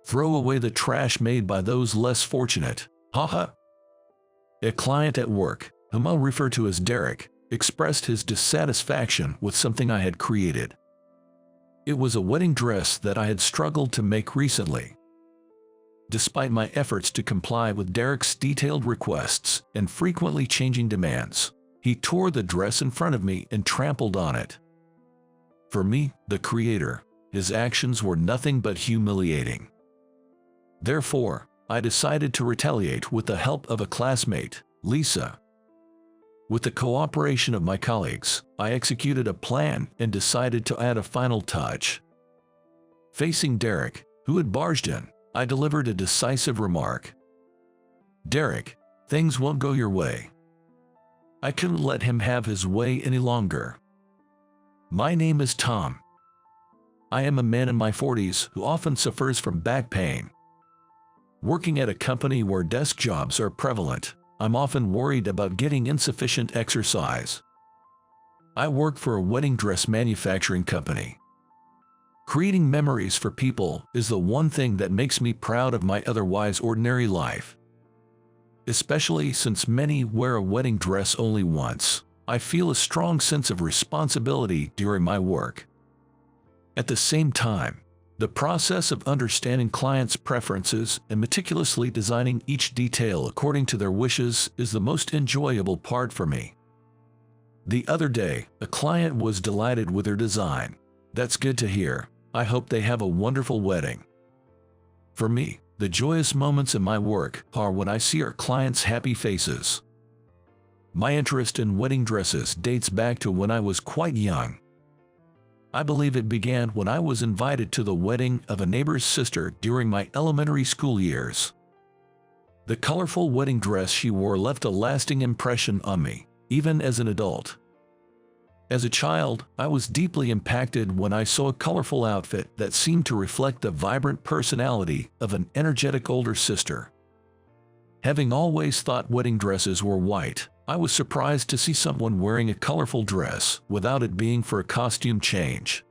Throw away the trash made by those less fortunate. Haha. A client at work, whom I'll refer to as Derek, expressed his dissatisfaction with something I had created. It was a wedding dress that I had struggled to make recently. Despite my efforts to comply with Derek's detailed requests and frequently changing demands, he tore the dress in front of me and trampled on it. For me, the creator, his actions were nothing but humiliating. Therefore, I decided to retaliate with the help of a classmate, Lisa. With the cooperation of my colleagues, I executed a plan and decided to add a final touch. Facing Derek, who had barged in, I delivered a decisive remark. "Derek, things won't go your way." I couldn't let him have his way any longer. My name is Tom. I am a man in my 40s who often suffers from back pain. Working at a company where desk jobs are prevalent, I'm often worried about getting insufficient exercise. I work for a wedding dress manufacturing company. Creating memories for people is the one thing that makes me proud of my otherwise ordinary life. Especially since many wear a wedding dress only once, I feel a strong sense of responsibility during my work. At the same time, the process of understanding clients' preferences and meticulously designing each detail according to their wishes is the most enjoyable part for me. The other day, a client was delighted with their design. That's good to hear. I hope they have a wonderful wedding. For me, the joyous moments in my work are when I see our clients' happy faces. My interest in wedding dresses dates back to when I was quite young. I believe it began when I was invited to the wedding of a neighbor's sister during my elementary school years. The colorful wedding dress she wore left a lasting impression on me, even as an adult. As a child, I was deeply impacted when I saw a colorful outfit that seemed to reflect the vibrant personality of an energetic older sister. Having always thought wedding dresses were white, I was surprised to see someone wearing a colorful dress without it being for a costume change.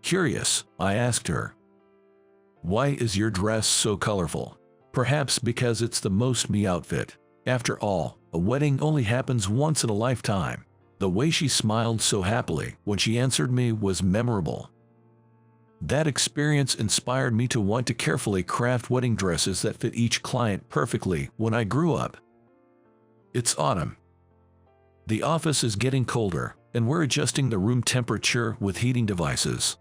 Curious, I asked her, "Why is your dress so colorful?" Perhaps because it's the most me outfit. After all, a wedding only happens once in a lifetime. The way she smiled so happily when she answered me was memorable. That experience inspired me to want to carefully craft wedding dresses that fit each client perfectly when I grew up. It's autumn. The office is getting colder, and we're adjusting the room temperature with heating devices.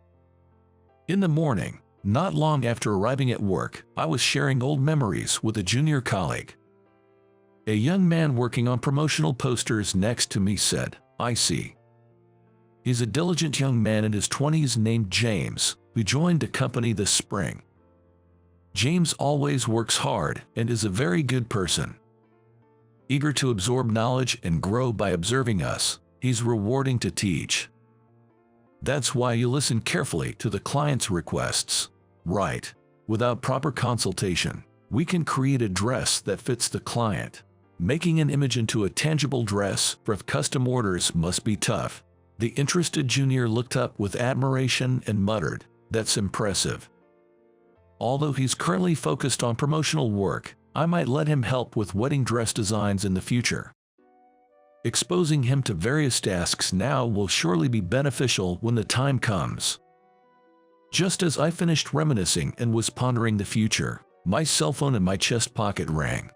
In the morning, not long after arriving at work, I was sharing old memories with a junior colleague. A young man working on promotional posters next to me said, "I see." He's a diligent young man in his 20s named James, who joined the company this spring. James always works hard and is a very good person. Eager to absorb knowledge and grow by observing us, he's rewarding to teach. That's why you listen carefully to the client's requests. Right. Without proper consultation, we can create a dress that fits the client. Making an image into a tangible dress for custom orders must be tough. The interested junior looked up with admiration and muttered, "That's impressive." Although he's currently focused on promotional work, I might let him help with wedding dress designs in the future. Exposing him to various tasks now will surely be beneficial when the time comes. Just as I finished reminiscing and was pondering the future, my cell phone in my chest pocket rang.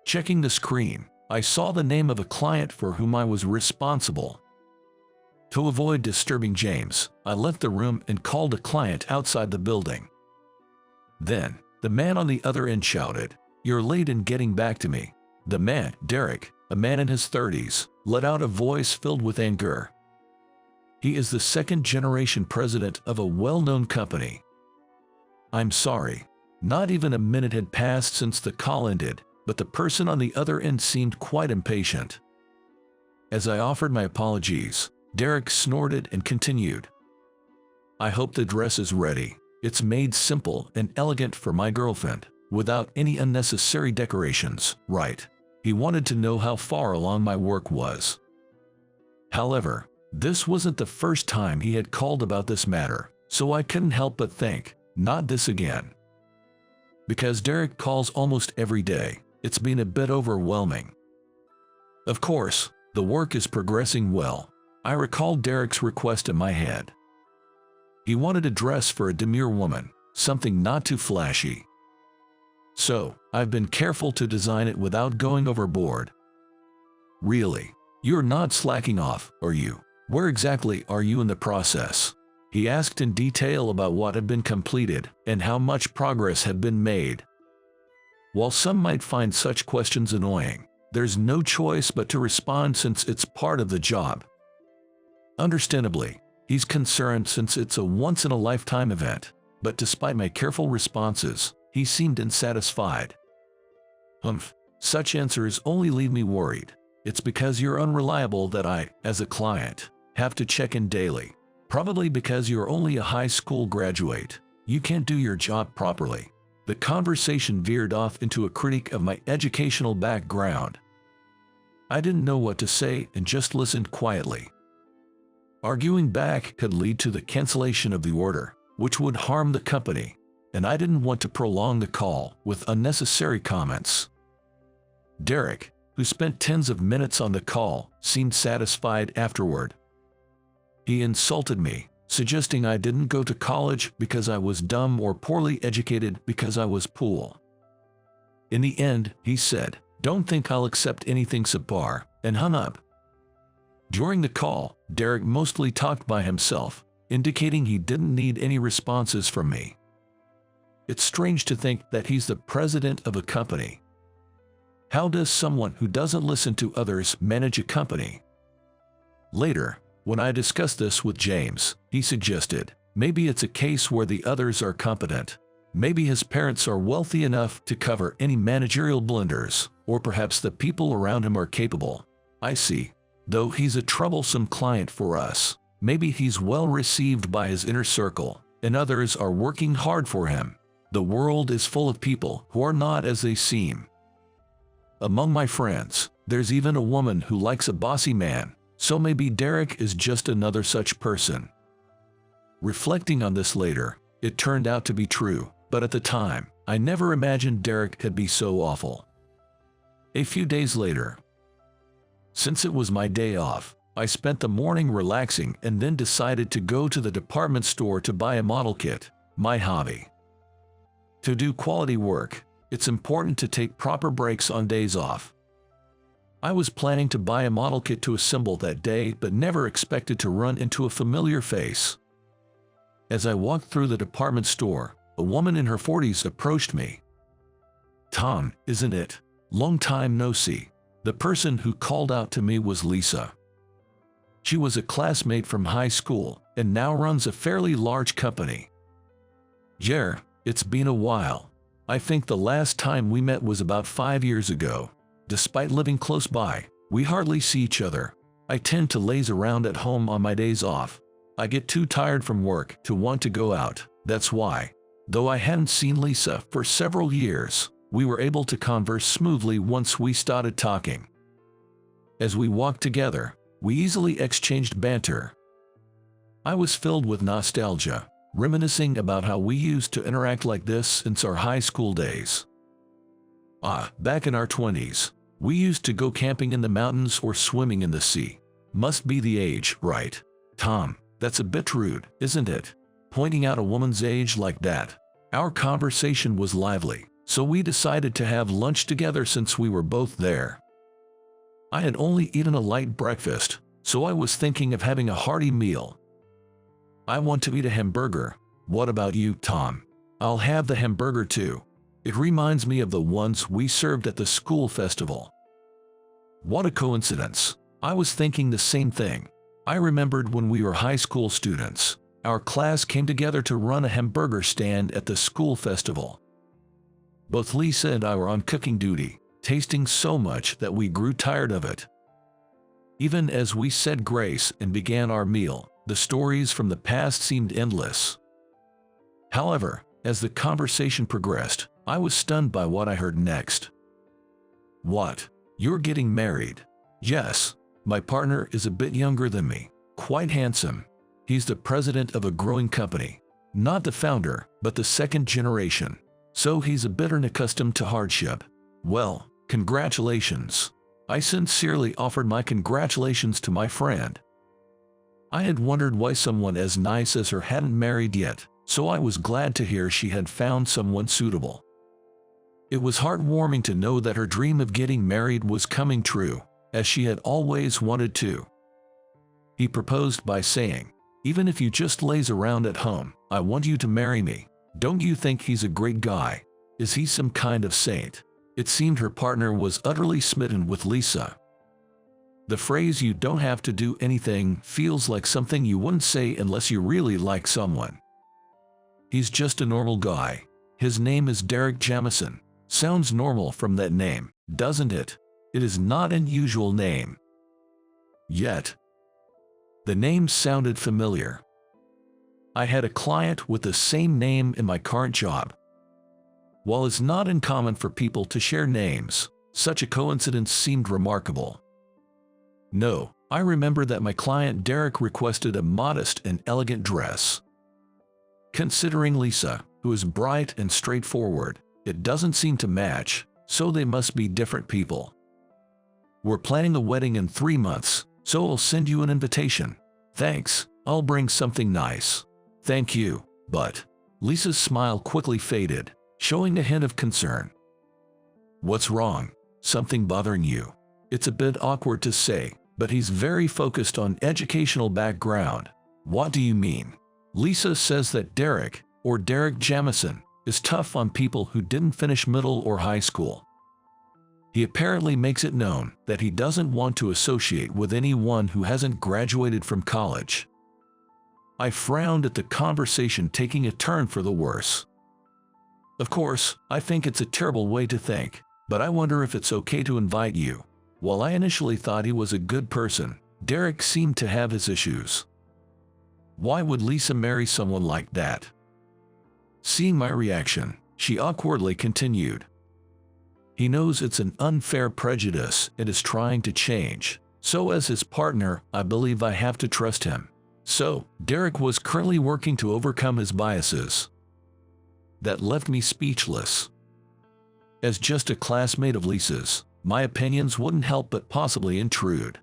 Checking the screen, I saw the name of a client for whom I was responsible. To avoid disturbing James, I left the room and called a client outside the building. Then, the man on the other end shouted, "You're late in getting back to me." The man, Derek, a man in his 30s, let out a voice filled with anger. He is the second-generation president of a well-known company. I'm sorry. Not even a minute had passed since the call ended, but the person on the other end seemed quite impatient. As I offered my apologies, Derek snorted and continued, "I hope the dress is ready. It's made simple and elegant for my girlfriend, without any unnecessary decorations, right?" He wanted to know how far along my work was. However, this wasn't the first time he had called about this matter, so I couldn't help but think, Not this again. Because Derek calls almost every day, it's been a bit overwhelming. Of course, the work is progressing well. I recall Derek's request in my head. He wanted a dress for a demure woman, something not too flashy. So, I've been careful to design it without going overboard. Really? You're not slacking off, are you? Where exactly are you in the process? He asked in detail about what had been completed and how much progress had been made. While some might find such questions annoying, there's no choice but to respond since it's part of the job. Understandably, he's concerned since it's a once-in-a-lifetime event, but despite my careful responses, he seemed unsatisfied. Such answers only leave me worried. It's because you're unreliable that I, as a client, have to check in daily. Probably because you're only a high school graduate. You can't do your job properly. The conversation veered off into a critique of my educational background. I didn't know what to say and just listened quietly. Arguing back could lead to the cancellation of the order, which would harm the company, and I didn't want to prolong the call with unnecessary comments. Derek, who spent tens of minutes on the call, seemed satisfied afterward. He insulted me, suggesting I didn't go to college because I was dumb or poorly educated because I was poor. In the end, he said, "Don't think I'll accept anything subpar," and hung up. During the call, Derek mostly talked by himself, indicating he didn't need any responses from me. It's strange to think that he's the president of a company. How does someone who doesn't listen to others manage a company? Later, when I discussed this with James, he suggested, maybe it's a case where the others are competent. Maybe his parents are wealthy enough to cover any managerial blunders, or perhaps the people around him are capable. I see. Though he's a troublesome client for us, maybe he's well received by his inner circle, and others are working hard for him. The world is full of people who are not as they seem. Among my friends, there's even a woman who likes a bossy man, so maybe Derek is just another such person. Reflecting on this later, it turned out to be true, but at the time, I never imagined Derek could be so awful. A few days later, since it was my day off, I spent the morning relaxing and then decided to go to the department store to buy a model kit, my hobby. To do quality work, it's important to take proper breaks on days off. I was planning to buy a model kit to assemble that day but never expected to run into a familiar face. As I walked through the department store, a woman in her 40s approached me. "Tom, isn't it? Long time no see." The person who called out to me was Lisa. She was a classmate from high school and now runs a fairly large company. "Yeah, it's been a while. I think the last time we met was about 5 years ago. Despite living close by, we hardly see each other. I tend to laze around at home on my days off. I get too tired from work to want to go out, that's why." Though I hadn't seen Lisa for several years, we were able to converse smoothly once we started talking. As we walked together, we easily exchanged banter. I was filled with nostalgia, reminiscing about how we used to interact like this since our high school days. Back in our 20s, we used to go camping in the mountains or swimming in the sea. Must be the age, right? Tom, that's a bit rude, isn't it? Pointing out a woman's age like that. Our conversation was lively, so we decided to have lunch together since we were both there. I had only eaten a light breakfast, so I was thinking of having a hearty meal. "I want to eat a hamburger. What about you, Tom?" "I'll have the hamburger too. It reminds me of the ones we served at the school festival." What a coincidence. I was thinking the same thing. I remembered when we were high school students, our class came together to run a hamburger stand at the school festival. Both Lisa and I were on cooking duty, tasting so much that we grew tired of it. Even as we said grace and began our meal, the stories from the past seemed endless. However, as the conversation progressed, I was stunned by what I heard next. "What? You're getting married?" "Yes. My partner is a bit younger than me, quite handsome. He's the president of a growing company. Not the founder, but the second generation. So he's a bit unaccustomed to hardship. Well, congratulations. I sincerely offered my congratulations to my friend. I had wondered why someone as nice as her hadn't married yet, so I was glad to hear she had found someone suitable. It was heartwarming to know that her dream of getting married was coming true, as she had always wanted to. He proposed by saying, "Even if you just laze around at home, I want you to marry me. Don't you think he's a great guy? Is he some kind of saint?" It seemed her partner was utterly smitten with Lisa. The phrase "you don't have to do anything" feels like something you wouldn't say unless you really like someone. He's just a normal guy. His name is Derek Jamison. Sounds normal from that name, doesn't it? It is not an unusual name. Yet, the name sounded familiar. I had a client with the same name in my current job. While it's not uncommon for people to share names, such a coincidence seemed remarkable. No, I remember that my client Derek requested a modest and elegant dress. Considering Lisa, who is bright and straightforward, it doesn't seem to match, so they must be different people. We're planning a wedding in 3 months, so I'll send you an invitation. Thanks, I'll bring something nice. Thank you, but Lisa's smile quickly faded, showing a hint of concern. What's wrong? Something bothering you? It's a bit awkward to say, but he's very focused on educational background. What do you mean? Lisa says that Derek, or Derek Jamison, is tough on people who didn't finish middle or high school. He apparently makes it known that he doesn't want to associate with anyone who hasn't graduated from college. I frowned at the conversation taking a turn for the worse. Of course, I think it's a terrible way to think, but I wonder if it's okay to invite you. While I initially thought he was a good person, Derek seemed to have his issues. Why would Lisa marry someone like that? Seeing my reaction, she awkwardly continued. He knows it's an unfair prejudice and is trying to change, so as his partner, I believe I have to trust him. So, Derek was currently working to overcome his biases. That left me speechless. As just a classmate of Lisa's, my opinions wouldn't help but possibly intrude.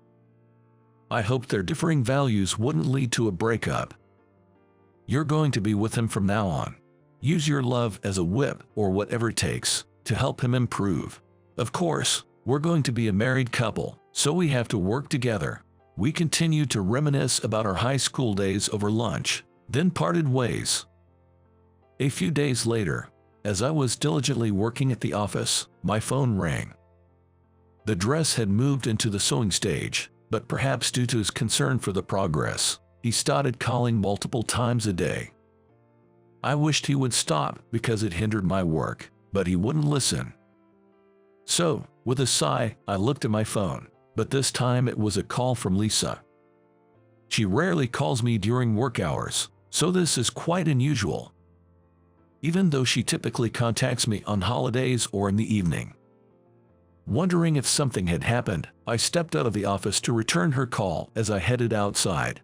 I hoped their differing values wouldn't lead to a breakup. You're going to be with him from now on. Use your love as a whip or whatever it takes to help him improve. Of course, we're going to be a married couple, so we have to work together. We continued to reminisce about our high school days over lunch, then parted ways. A few days later, as I was diligently working at the office, my phone rang. The dress had moved into the sewing stage, but perhaps due to his concern for the progress, he started calling multiple times a day. I wished he would stop because it hindered my work, but he wouldn't listen. So, with a sigh, I looked at my phone, but this time it was a call from Lisa. She rarely calls me during work hours, so this is quite unusual, even though she typically contacts me on holidays or in the evening. Wondering if something had happened, I stepped out of the office to return her call as I headed outside.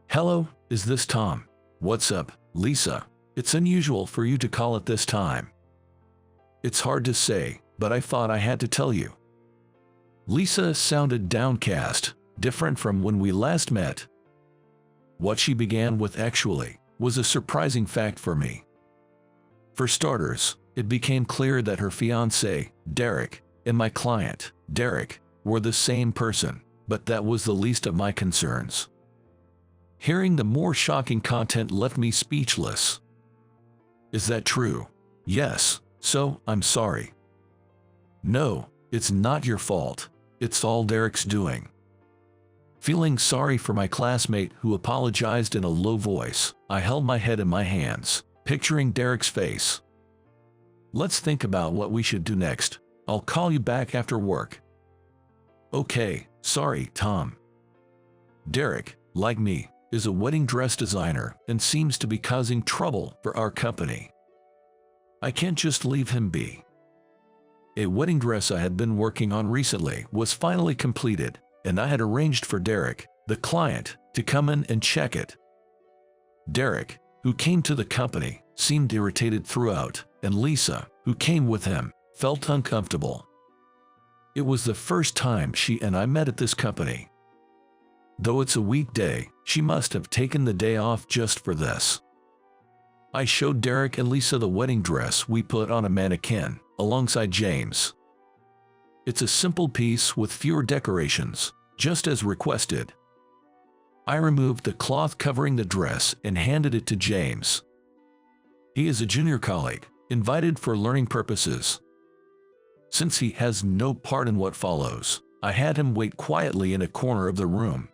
"Hello, is this Tom?" "What's up, Lisa? It's unusual for you to call at this time." "It's hard to say, but I thought I had to tell you." Lisa sounded downcast, different from when we last met. What she began with actually was a surprising fact for me. For starters, it became clear that her fiancé, Derek, and my client, Derek, were the same person, but that was the least of my concerns. Hearing the more shocking content left me speechless. "Is that true?" "Yes, so I'm sorry." "No, it's not your fault. It's all Derek's doing." Feeling sorry for my classmate who apologized in a low voice, I held my head in my hands, picturing Derek's face. "Let's think about what we should do next. I'll call you back after work." "Okay, sorry, Tom." Derek, like me, is a wedding dress designer and seems to be causing trouble for our company. I can't just leave him be. A wedding dress I had been working on recently was finally completed, and I had arranged for Derek, the client, to come in and check it. Derek, who came to the company, seemed irritated throughout, and Lisa, who came with him, felt uncomfortable. It was the first time she and I met at this company. Though it's a weekday, she must have taken the day off just for this. I showed Derek and Lisa the wedding dress we put on a mannequin, alongside James. It's a simple piece with fewer decorations, just as requested. I removed the cloth covering the dress and handed it to James. He is a junior colleague, invited for learning purposes. Since he has no part in what follows, I had him wait quietly in a corner of the room.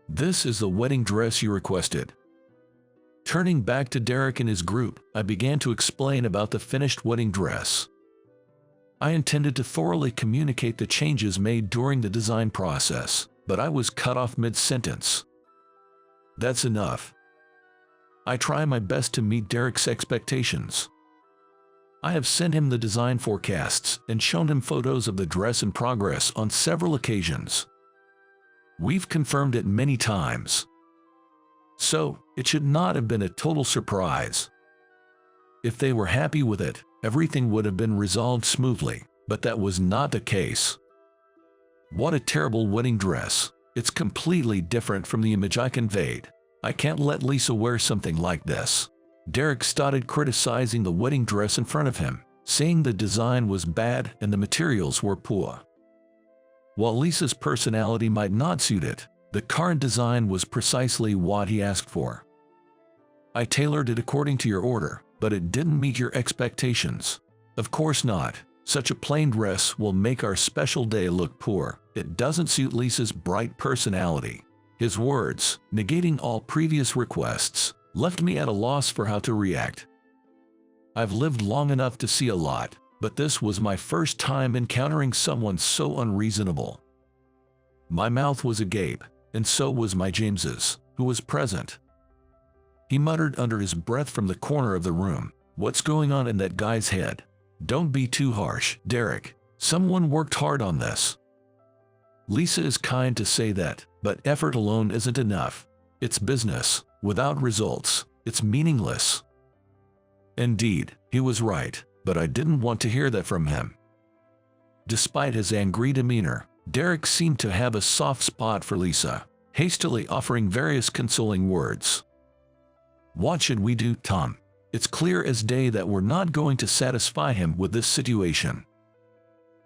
This is the wedding dress you requested. Turning back to Derek and his group, I began to explain about the finished wedding dress. I intended to thoroughly communicate the changes made during the design process, but I was cut off mid-sentence. That's enough. I try my best to meet Derek's expectations. I have sent him the design forecasts and shown him photos of the dress in progress on several occasions. We've confirmed it many times. So, it should not have been a total surprise. If they were happy with it, everything would have been resolved smoothly, but that was not the case. What a terrible wedding dress. It's completely different from the image I conveyed. I can't let Lisa wear something like this. Derek started criticizing the wedding dress in front of him, saying the design was bad and the materials were poor. While Lisa's personality might not suit it, the current design was precisely what he asked for. I tailored it according to your order, but it didn't meet your expectations. Of course not. Such a plain dress will make our special day look poor. It doesn't suit Lisa's bright personality. His words, negating all previous requests, left me at a loss for how to react. I've lived long enough to see a lot, but this was my first time encountering someone so unreasonable. My mouth was agape, and so was my James's, who was present. He muttered under his breath from the corner of the room, "What's going on in that guy's head? Don't be too harsh, Derek. Someone worked hard on this." Lisa is kind to say that, but effort alone isn't enough. It's business. Without results, it's meaningless. Indeed, he was right, but I didn't want to hear that from him. Despite his angry demeanor, Derek seemed to have a soft spot for Lisa, hastily offering various consoling words. "What should we do, Tom? It's clear as day that we're not going to satisfy him with this situation."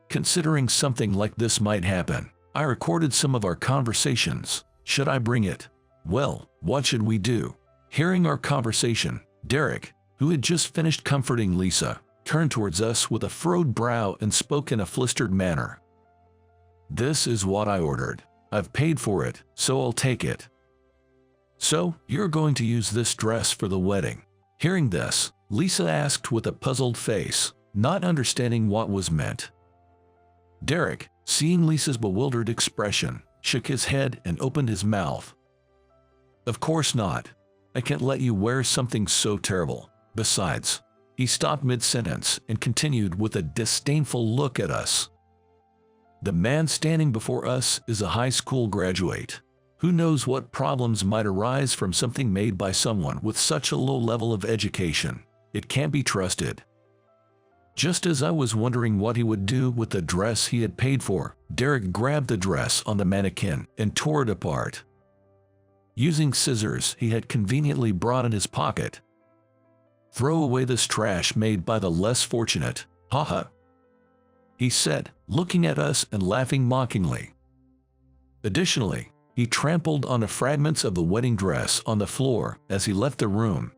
Considering something like this might happen, I recorded some of our conversations. Should I bring it? Well, what should we do? Hearing our conversation, Derek, who had just finished comforting Lisa, turned towards us with a furrowed brow and spoke in a flustered manner. "This is what I ordered. I've paid for it, so I'll take it." "So, you're going to use this dress for the wedding?" Hearing this, Lisa asked with a puzzled face, not understanding what was meant. Derek, seeing Lisa's bewildered expression, shook his head and opened his mouth. "Of course not. I can't let you wear something so terrible. Besides," he stopped mid-sentence and continued with a disdainful look at us. "The man standing before us is a high school graduate. Who knows what problems might arise from something made by someone with such a low level of education? It can't be trusted." Just as I was wondering what he would do with the dress he had paid for, Derek grabbed the dress on the mannequin and tore it apart. Using scissors he had conveniently brought in his pocket. "Throw away this trash made by the less fortunate, haha," he said, looking at us and laughing mockingly. Additionally, he trampled on the fragments of the wedding dress on the floor as he left the room.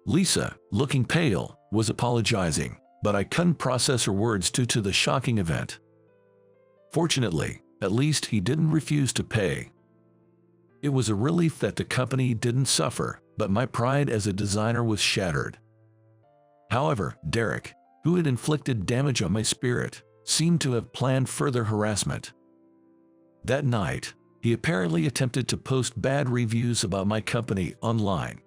Lisa, looking pale, was apologizing, but I couldn't process her words due to the shocking event. Fortunately, at least he didn't refuse to pay. It was a relief that the company didn't suffer, but my pride as a designer was shattered. However, Derek, who had inflicted damage on my spirit, seemed to have planned further harassment. That night, he apparently attempted to post bad reviews about my company online.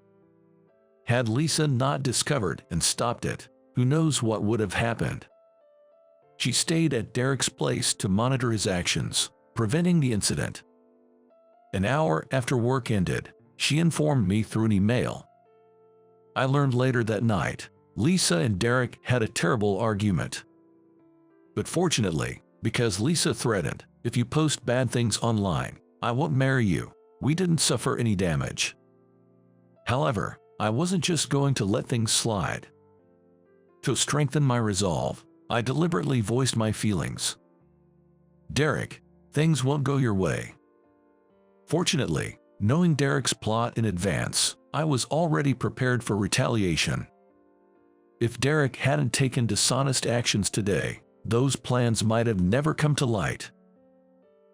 Had Lisa not discovered and stopped it, who knows what would have happened. She stayed at Derek's place to monitor his actions, preventing the incident. An hour after work ended, she informed me through an email I learned later that night, Lisa and Derek had a terrible argument. But fortunately, because Lisa threatened, "If you post bad things online, I won't marry you," we didn't suffer any damage. However, I wasn't just going to let things slide. To strengthen my resolve, I deliberately voiced my feelings. "Derek, things won't go your way." Fortunately, knowing Derek's plot in advance, I was already prepared for retaliation. If Derek hadn't taken dishonest actions today, those plans might have never come to light.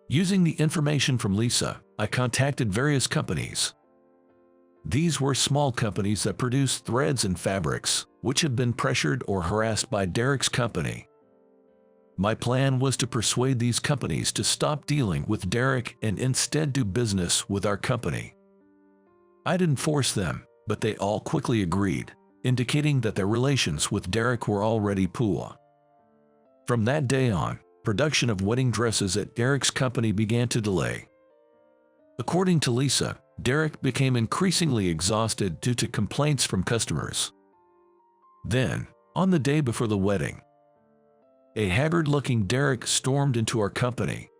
Using the information from Lisa, I contacted various companies. These were small companies that produce threads and fabrics, which had been pressured or harassed by Derek's company. My plan was to persuade these companies to stop dealing with Derek and instead do business with our company. I didn't force them, but they all quickly agreed, indicating that their relations with Derek were already poor. From that day on, production of wedding dresses at Derek's company began to delay. According to Lisa, Derek became increasingly exhausted due to complaints from customers. Then, on the day before the wedding, a haggard-looking Derek stormed into our company.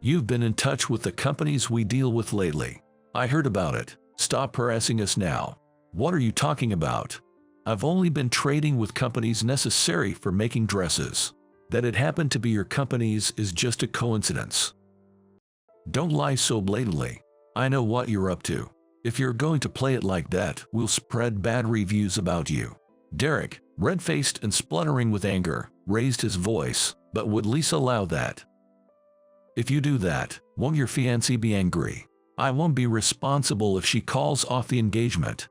"You've been in touch with the companies we deal with lately. I heard about it. Stop harassing us now." "What are you talking about? I've only been trading with companies necessary for making dresses. That it happened to be your companies is just a coincidence. Don't lie so blatantly. I know what you're up to. If you're going to play it like that, we'll spread bad reviews about you." Derek, red-faced and spluttering with anger, raised his voice, "But would Lisa allow that? If you do that, won't your fiancé be angry? I won't be responsible if she calls off the engagement."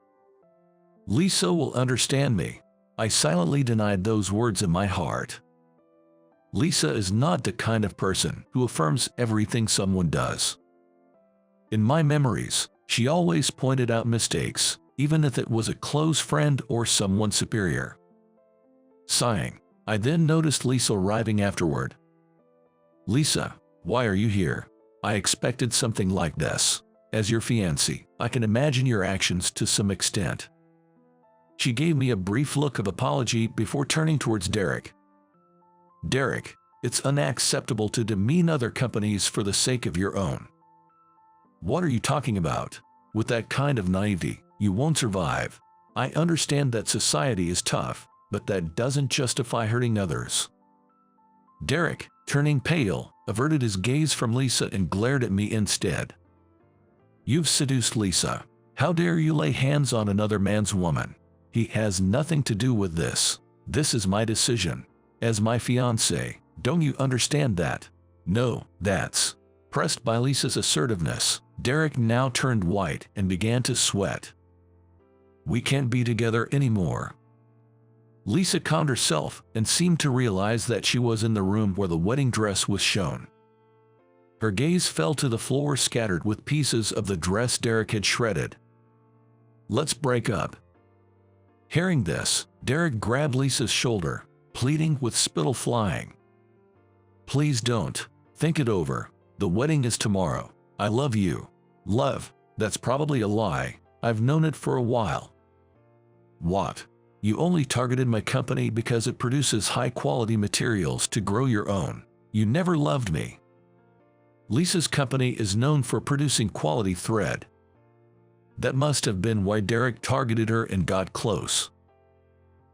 "Lisa will understand me." I silently denied those words in my heart. Lisa is not the kind of person who affirms everything someone does. In my memories, she always pointed out mistakes, even if it was a close friend or someone superior. Sighing, I then noticed Lisa arriving afterward. "Lisa, why are you here? I expected something like this. As your fiancé, I can imagine your actions to some extent." She gave me a brief look of apology before turning towards Derek. "Derek, it's unacceptable to demean other companies for the sake of your own. What are you talking about? With that kind of naivety, you won't survive. I understand that society is tough, but that doesn't justify hurting others." Derek, turning pale, averted his gaze from Lisa and glared at me instead. "You've seduced Lisa. How dare you lay hands on another man's woman? He has nothing to do with this. This is my decision. As my fiancé, don't you understand that?" "No, that's..." Pressed by Lisa's assertiveness, Derek now turned white and began to sweat. "We can't be together anymore." Lisa calmed herself and seemed to realize that she was in the room where the wedding dress was shown. Her gaze fell to the floor scattered with pieces of the dress Derek had shredded. "Let's break up." Hearing this, Derek grabbed Lisa's shoulder, pleading with spittle flying. "Please don't. Think it over. The wedding is tomorrow. I love you." "Love? That's probably a lie. I've known it for a while." "What? You only targeted my company because it produces high-quality materials to grow your own. You never loved me." Lisa's company is known for producing quality thread. That must have been why Derek targeted her and got close.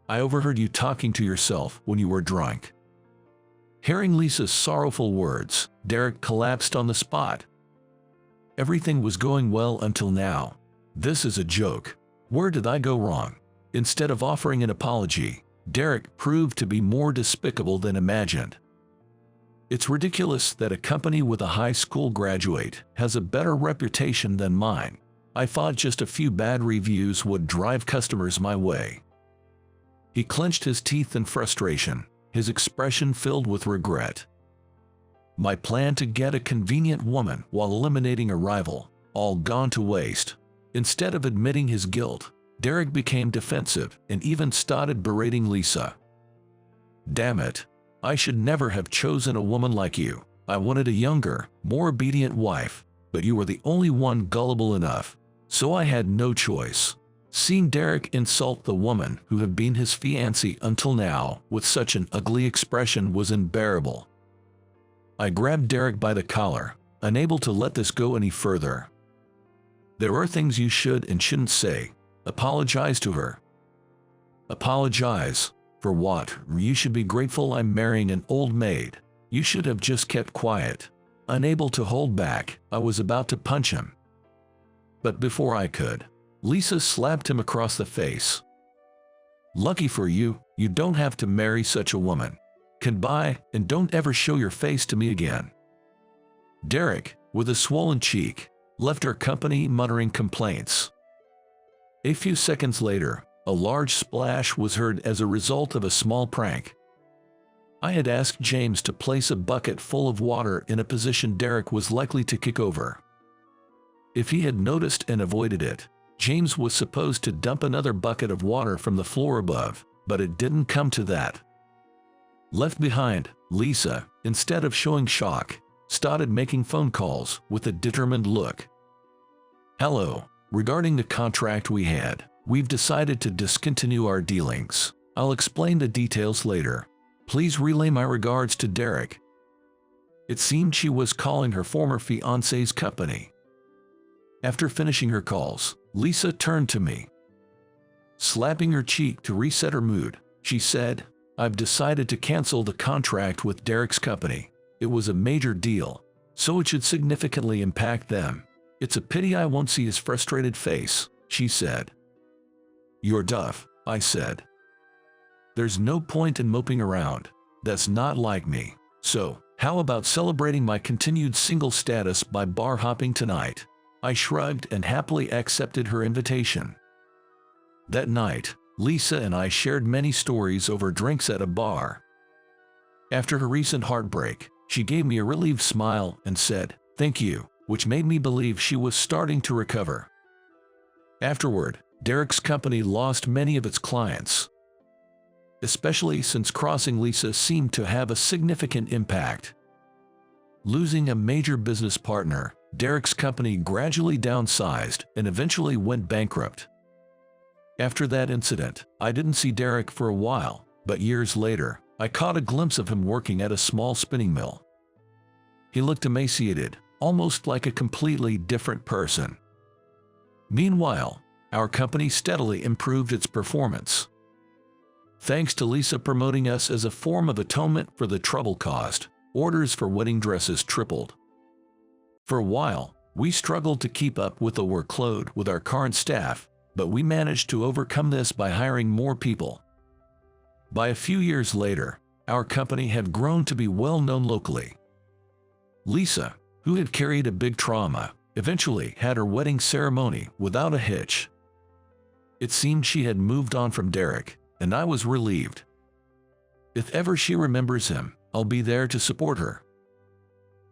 "I overheard you talking to yourself when you were drunk." Hearing Lisa's sorrowful words, Derek collapsed on the spot. Everything was going well until now. This is a joke. Where did I go wrong? Instead of offering an apology, Derek proved to be more despicable than imagined. It's ridiculous that a company with a high school graduate has a better reputation than mine. I thought just a few bad reviews would drive customers my way. He clenched his teeth in frustration, his expression filled with regret. My plan to get a convenient woman while eliminating a rival, all gone to waste. Instead of admitting his guilt, Derek became defensive and even started berating Lisa. "Damn it. I should never have chosen a woman like you. I wanted a younger, more obedient wife, but you were the only one gullible enough, so I had no choice." Seeing Derek insult the woman who had been his fiancée until now with such an ugly expression was unbearable. I grabbed Derek by the collar, unable to let this go any further. There are things you should and shouldn't say. Apologize to her. Apologize? For what? You should be grateful I'm marrying an old maid. You should have just kept quiet. Unable to hold back, I was about to punch him. But before I could, Lisa slapped him across the face. Lucky for you, you don't have to marry such a woman. Goodbye, and don't ever show your face to me again. Derek, with a swollen cheek, left our company muttering complaints. A few seconds later, a large splash was heard as a result of a small prank. I had asked James to place a bucket full of water in a position Derek was likely to kick over. If he had noticed and avoided it, James was supposed to dump another bucket of water from the floor above, but it didn't come to that. Left behind, Lisa, instead of showing shock, started making phone calls with a determined look. Hello, regarding the contract we had, we've decided to discontinue our dealings. I'll explain the details later. Please relay my regards to Derek. It seemed she was calling her former fiancé's company. After finishing her calls, Lisa turned to me. Slapping her cheek to reset her mood, she said, I've decided to cancel the contract with Derek's company. It was a major deal, so it should significantly impact them. It's a pity I won't see his frustrated face, she said. You're tough, I said. There's no point in moping around. That's not like me. So, how about celebrating my continued single status by bar hopping tonight? I shrugged and happily accepted her invitation. That night, Lisa and I shared many stories over drinks at a bar. After her recent heartbreak, she gave me a relieved smile and said, "Thank you," which made me believe she was starting to recover. Afterward, Derek's company lost many of its clients. Especially since crossing Lisa seemed to have a significant impact. Losing a major business partner, Derek's company gradually downsized and eventually went bankrupt. After that incident, I didn't see Derek for a while, but years later, I caught a glimpse of him working at a small spinning mill. He looked emaciated, almost like a completely different person. Meanwhile, our company steadily improved its performance. Thanks to Lisa promoting us as a form of atonement for the trouble caused, orders for wedding dresses tripled. For a while, we struggled to keep up with the workload with our current staff, but we managed to overcome this by hiring more people. By a few years later, our company had grown to be well known locally. Lisa, who had carried a big trauma, eventually had her wedding ceremony without a hitch. It seemed she had moved on from Derek, and I was relieved. If ever she remembers him, I'll be there to support her.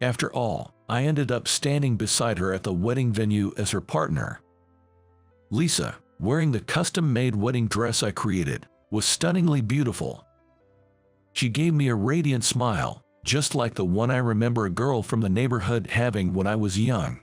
After all, I ended up standing beside her at the wedding venue as her partner. Lisa, wearing the custom-made wedding dress I created, was stunningly beautiful. She gave me a radiant smile, just like the one I remember a girl from the neighborhood having when I was young.